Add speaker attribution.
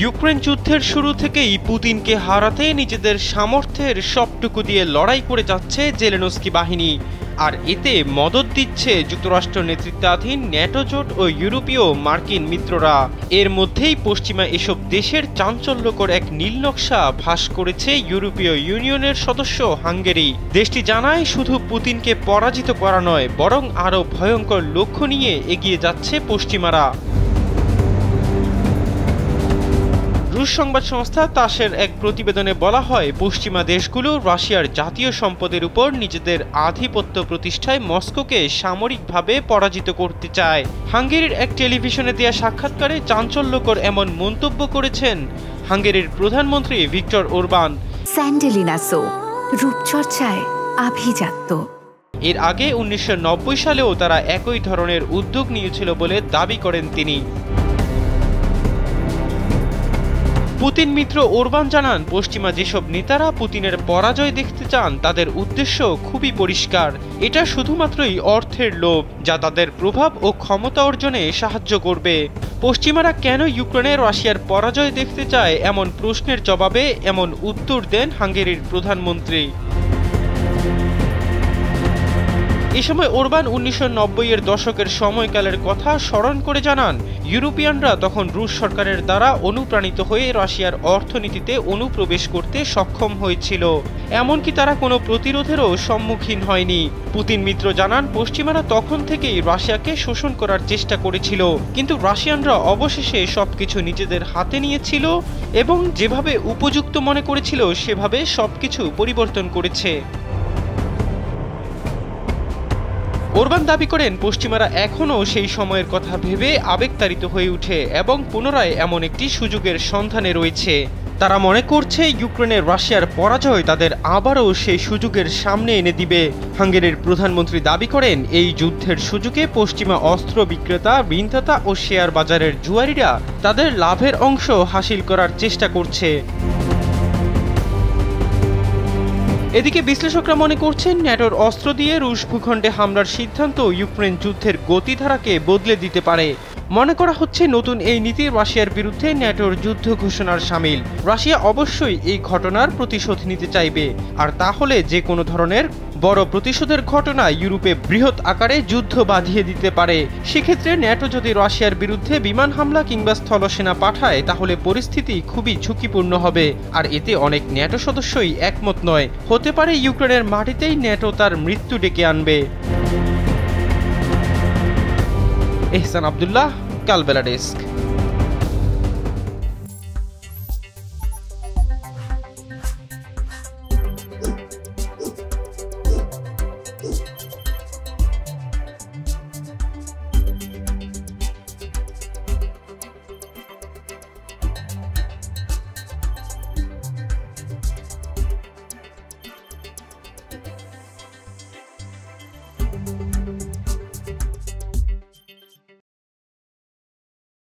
Speaker 1: Ukraine যুদ্ধের শুরু থেকেই পুতিনকে হারাতে নিজেদের সামর্থ্যের সবটুকু দিয়ে লড়াই করে যাচ্ছে জেলেনস্কি বাহিনী। আর এতে মদদ দিচ্ছে যুক্তরাষ্ট্র নেতৃত্বাধীন ন্যাটো জোট ও ইউরোপীয় মার্কিন মিত্ররা। এর মধ্যেই পশ্চিমা এসব দেশের চাঞ্চল্যকর এক নীলনকশা ফাঁস করেছে ইউরোপীয় ইউনিয়নের সদস্য হাঙ্গেরি। দেশটি জানায়, শুধু পুতিনকে পরাজিত করা নয়, বরং আরও ভয়ঙ্কর লক্ষ্য নিয়ে এগিয়ে যাচ্ছে পশ্চিমারা। রুশ সংবাদ সংস্থা তাসের এক প্রতিবেদনে বলা হয়, পশ্চিমা দেশগুলো রাশিয়ার জাতীয় সম্পদের উপর নিজেদের আধিপত্য প্রতিষ্ঠায় মস্কোকে সামরিকভাবে পরাজিত করতে চায়। হাঙ্গেরির এক টেলিভিশনে দেয়া সাক্ষাৎকারে চাঞ্চল্যকর এমন মন্তব্য করেছেন হাঙ্গেরির প্রধানমন্ত্রী ভিক্টর ওরবান।
Speaker 2: স্যান্ডেলিনাসো, রূপচর্চায় আভিজাত্য।
Speaker 1: এর আগে 1990 সালেও তারা একই ধরনের উদ্যোগ নিয়েছিল বলে দাবি করেন তিনি। পুতিন মিত্র ওরবান জানান, পশ্চিমা যেসব নেতারা পুতিনের পরাজয় দেখতে চান তাদের উদ্দেশ্য খুবই পরিষ্কার। এটা শুধুমাত্রই অর্থের লোভ, যা তাদের প্রভাব ও ক্ষমতা অর্জনে সাহায্য করবে। পশ্চিমারা কেন ইউক্রেনে রাশিয়ার পরাজয় দেখতে চায় এমন প্রশ্নের জবাবে এমন উত্তর দেন হাঙ্গেরির প্রধানমন্ত্রী। এ সময় ওরবান 1990-এর দশকের সময়কালের কথা স্মরণ করে জানান, ইউরোপিয়ানরা তখন রুশ সরকারের দ্বারা অনুপ্রাণিত হয়ে রাশিয়ার অর্থনীতিতে অনুপ্রবেশ করতে সক্ষম হয়েছিল, এমনকি তারা কোনো প্রতিরোধেরও সম্মুখীন হয়নি। পুতিন মিত্র জানান, পশ্চিমারা তখন থেকেই রাশিয়াকে শোষণ করার চেষ্টা করেছিল, কিন্তু রাশিয়ানরা অবশেষে সবকিছু নিজেদের হাতে নিয়েছিল এবং যেভাবে উপযুক্ত মনে করেছিল সেভাবে সবকিছু পরিবর্তন করেছে। ওরবান দাবি করেন, পশ্চিমারা এখনও সেই সময়ের কথা ভেবে আবেগতাড়িত হয়ে ওঠে এবং পুনরায় এমন একটি সুযোগের সন্ধানে রয়েছে। তারা মনে করছে ইউক্রেনের রাশিয়ার পরাজয় তাদের আবারও সেই সুযোগের সামনে এনে দিবে। হাঙ্গেরির প্রধানমন্ত্রী দাবি করেন, এই যুদ্ধের সুযোগে পশ্চিমা অস্ত্র বিক্রেতা, ঋণদাতা ও শেয়ার বাজারের জুয়ারিরা তাদের লাভের অংশ হাসিল করার চেষ্টা করছে। এদিকে বিশ্লেষকরা মনে করছেন, ন্যাটোর অস্ত্র দিয়ে রুশ ভূখণ্ডে হামলার সিদ্ধান্ত ইউক্রেন যুদ্ধের গতিধারাকে বদলে দিতে পারে। মনে করা হচ্ছে, নতুন এই নীতি রাশিয়ার বিরুদ্ধে ন্যাটোর যুদ্ধ ঘোষণার শামিল। রাশিয়া অবশ্যই এই ঘটনার প্রতিশোধ নিতে চাইবে, আর তাহলে যে কোনো ধরনের বড় প্রতিশোধের ঘটনা ইউরোপে বৃহৎ আকারে যুদ্ধ বাঁধিয়ে দিতে পারে। সেক্ষেত্রে ন্যাটো যদি রাশিয়ার বিরুদ্ধে বিমান হামলা কিংবা স্থলসেনা পাঠায়, তাহলে পরিস্থিতি খুবই ঝুঁকিপূর্ণ হবে। আর এতে অনেক ন্যাটো সদস্যই একমত নয়। হতে পারে ইউক্রেনের মাটিতেই ন্যাটো তার মৃত্যু ডেকে আনবে। এহসান আব্দুল্লাহ, কালবেলা ডেস্ক।